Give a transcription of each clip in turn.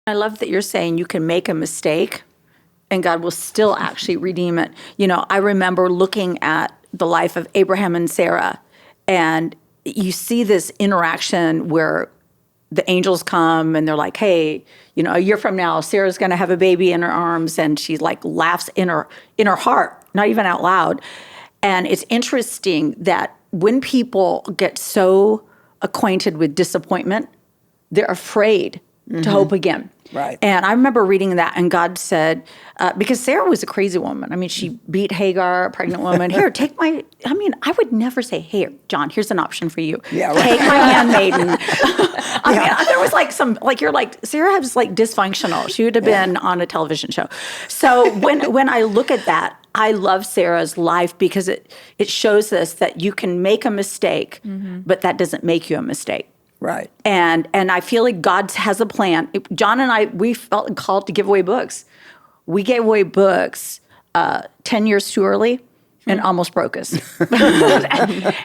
I love that you're saying you can make a mistake and God will still actually redeem it. I remember looking at the life of Abraham and Sarah, and you see this interaction where the angels come and they're like, hey, a year from now, Sarah's going to have a baby in her arms, and she like laughs in her heart, not even out loud. And it's interesting that when people get so acquainted with disappointment, they're afraid to hope again. Right. And I remember reading that, and God said, because Sarah was a crazy woman. I mean, she beat Hagar, a pregnant woman. Here, I would never say, hey, John, here's an option for you. Yeah, right. Take my handmaiden. I mean, there was you're like, Sarah was like dysfunctional. She would have been on a television show. So when I look at that, I love Sarah's life because it shows us that you can make a mistake, but that doesn't make you a mistake. Right. And I feel like God has a plan. John and I, we felt called to give away books. We gave away books 10 years too early and almost broke us.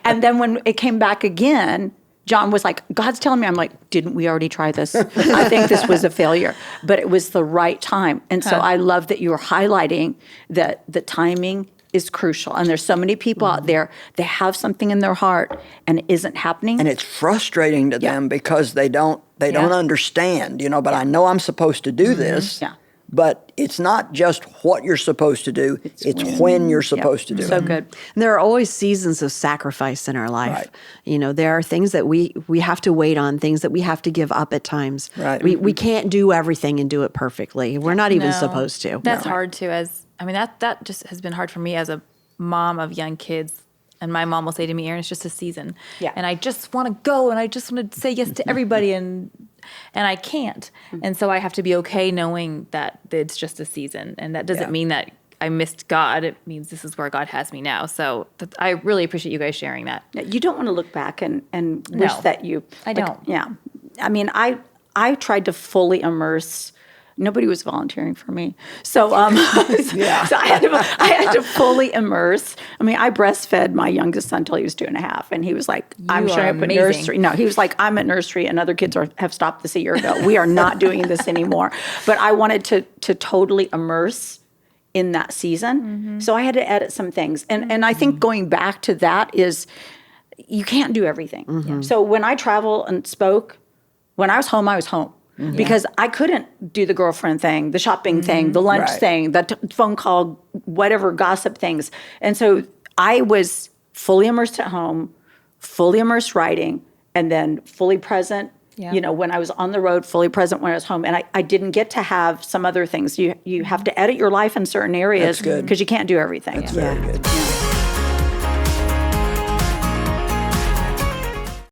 And then when it came back again, John was like, God's telling me. I'm like, didn't we already try this? I think this was a failure. But it was the right time. And so I love that you're highlighting that the timing is crucial. And there's so many people out there, they have something in their heart and it isn't happening. And it's frustrating to them because they don't understand, but I know I'm supposed to do this. Yeah. But it's not just what you're supposed to do, it's when you're supposed to do it. So good. And there are always seasons of sacrifice in our life. Right. There are things that we have to wait on, things that we have to give up at times. Right. We can't do everything and do it perfectly. We're not even supposed to. That's hard too. That just has been hard for me as a mom of young kids. And my mom will say to me, Erin, it's just a season. Yeah. And I just want to go and I just want to say yes to everybody and I can't. And so I have to be okay knowing that it's just a season. And that doesn't mean that I missed God. It means this is where God has me now. So I really appreciate you guys sharing that. You don't want to look back and wish that you... I don't. Yeah. I mean, I tried to fully immerse. Nobody was volunteering for me. So, so I had to fully immerse. I mean, I breastfed my youngest son until he was 2.5. And he was like, I'm showing up at nursery. No, he was like, I'm at nursery and other kids have stopped this a year ago. We are not doing this anymore. But I wanted to totally immerse in that season. So I had to edit some things. And I think going back to that is you can't do everything. So when I travel and spoke, when I was home, I was home. Because I couldn't do the girlfriend thing, the shopping thing, the lunch thing, the phone call, whatever, gossip things. And so I was fully immersed at home, fully immersed writing, and then fully present, when I was on the road, fully present when I was home. And I didn't get to have some other things. You have to edit your life in certain areas because you can't do everything. That's very good. Yeah.